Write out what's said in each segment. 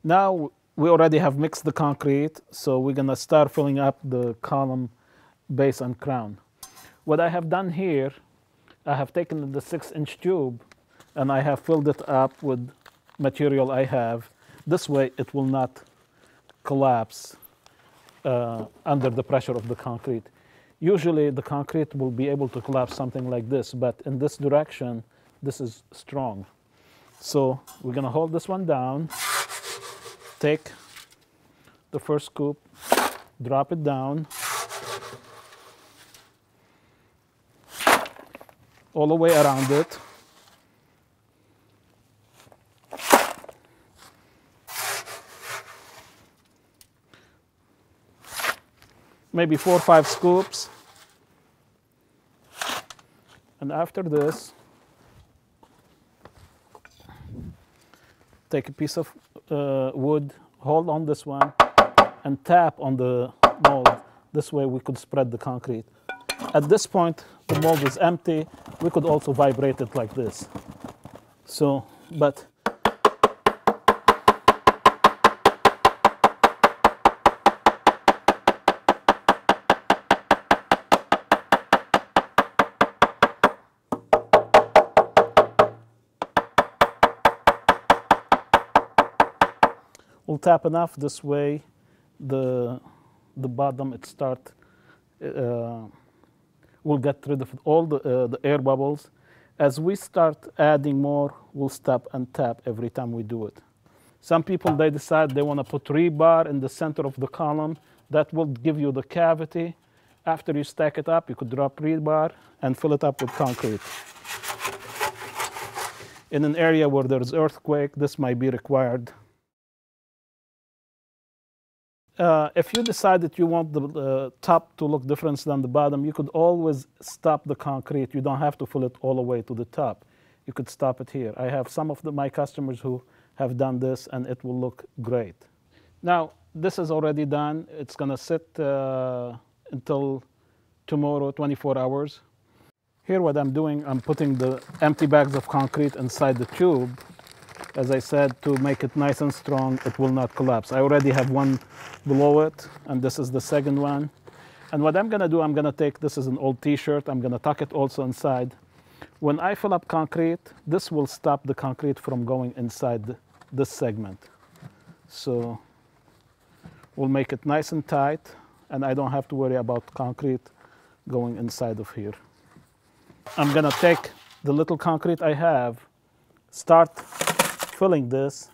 Now we already have mixed the concrete, so we're gonna start filling up the column, base, and crown. What I have done here, I have taken the 6-inch tube and I have filled it up with material I have. This way it will not collapse under the pressure of the concrete. Usually the concrete will be able to collapse something like this, but in this direction, this is strong. So we're gonna hold this one down, take the first scoop, drop it down, all the way around it. Maybe 4 or 5 scoops. And after this, take a piece of wood, hold on this one, and tap on the mold. This way we could spread the concrete. At this point, the mold is empty. We could also vibrate it like this. So, but we'll tap enough this way, the bottom it start we'll get rid of all the air bubbles. As we start adding more, we'll stop and tap every time we do it. Some people, they decide they want to put rebar in the center of the column. That will give you the cavity. After you stack it up, you could drop rebar and fill it up with concrete. In an area where there's earthquake, this might be required. If you decide that you want the top to look different than the bottom, you could always stop the concrete. You don't have to fill it all the way to the top. You could stop it here. I have some of my customers who have done this, and it will look great. Now, this is already done. It's going to sit until tomorrow, 24 hours. Here what I'm doing, I'm putting the empty bags of concrete inside the tube. As I said, to make it nice and strong, it will not collapse. I already have one below it, and this is the second one. And what I'm gonna do, I'm gonna take, this is an old t-shirt, I'm gonna tuck it also inside. When I fill up concrete, this will stop the concrete from going inside this segment. So we'll make it nice and tight, and I don't have to worry about concrete going inside of here. I'm gonna take the little concrete I have, start filling this,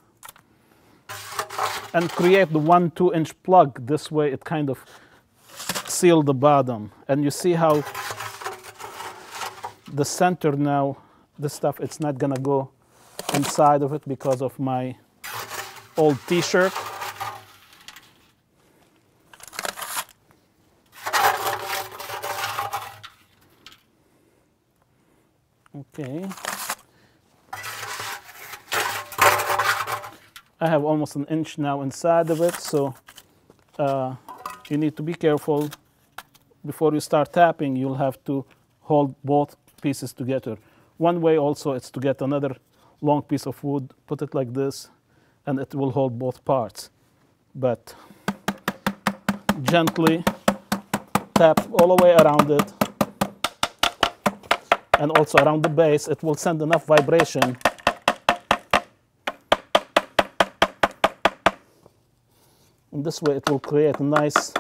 and create the 1-2 inch plug. This way it kind of seal the bottom. And you see how the center now, this stuff, it's not gonna go inside of it because of my old t-shirt. Okay. I have almost an inch now inside of it, so you need to be careful. Before you start tapping, you'll have to hold both pieces together. One way also is to get another long piece of wood, put it like this, and it will hold both parts. But gently tap all the way around it, and also around the base. It will send enough vibration and this way it will create a nice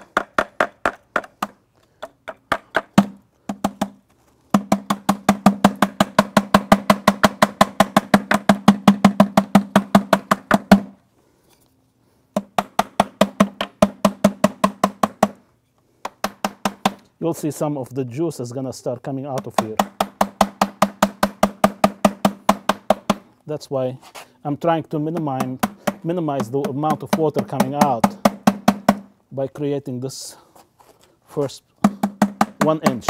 you'll see some of the juice is gonna start coming out of here. That's why I'm trying to minimize the amount of water coming out by creating this first 1 inch.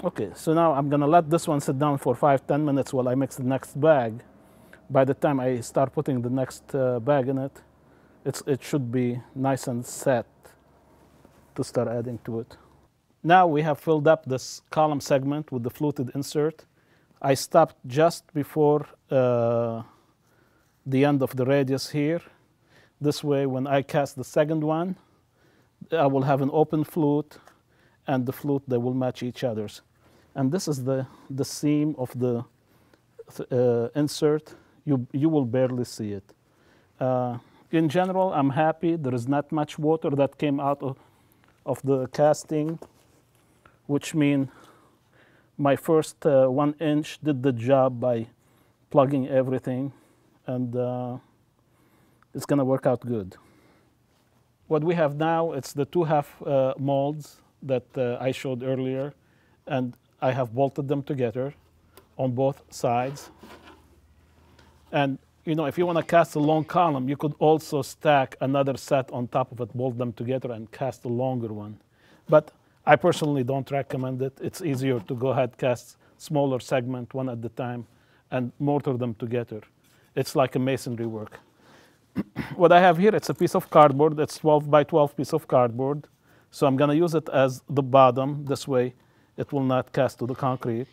Okay, so now I'm gonna let this one sit down for 5-10 minutes while I mix the next bag. By the time I start putting the next bag in it, it should be nice and set to start adding to it. Now we have filled up this column segment with the fluted insert. I stopped just before the end of the radius here. This way, when I cast the second one, I will have an open flute, and the flute, they will match each other's. And this is the seam of the insert. You will barely see it. In general, I'm happy. There is not much water that came out of the casting, which means my first 1 inch did the job by plugging everything, and it's going to work out good. What we have now, it's the 2/2 molds that I showed earlier, and I have bolted them together on both sides. And you know, if you want to cast a long column, you could also stack another set on top of it, bolt them together, and cast a longer one. But I personally don't recommend it. It's easier to go ahead, cast smaller segment one at a time, and mortar them together. It's like a masonry work. What I have here, it's a piece of cardboard. It's 12 by 12 piece of cardboard. So I'm going to use it as the bottom. This way, it will not cast to the concrete.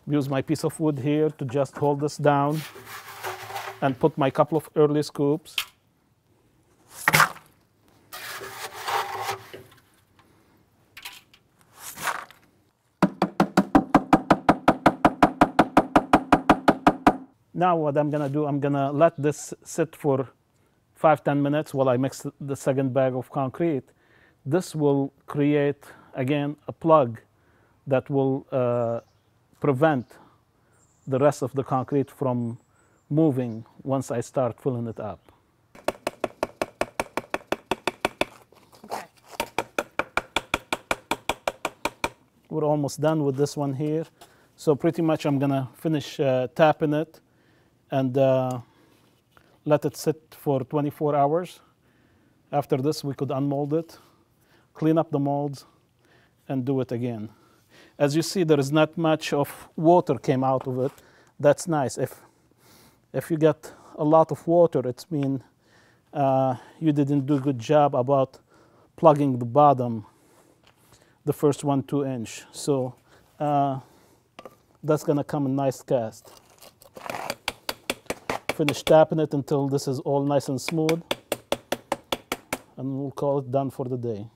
Use my piece of wood here to just hold this down and put my couple of early scoops. Now what I'm gonna do, I'm gonna let this sit for 5-10 minutes while I mix the second bag of concrete. This will create, again, a plug that will prevent the rest of the concrete from moving once I start filling it up. Okay. We're almost done with this one here. So pretty much I'm gonna finish tapping it and let it sit for 24 hours. After this, we could unmold it, clean up the molds, and do it again. As you see, there is not much of water came out of it. That's nice. If you get a lot of water, it means you didn't do a good job about plugging the bottom, the first 1-2 inch. So that's gonna come a nice cast. Finish tapping it until this is all nice and smooth, and we'll call it done for the day.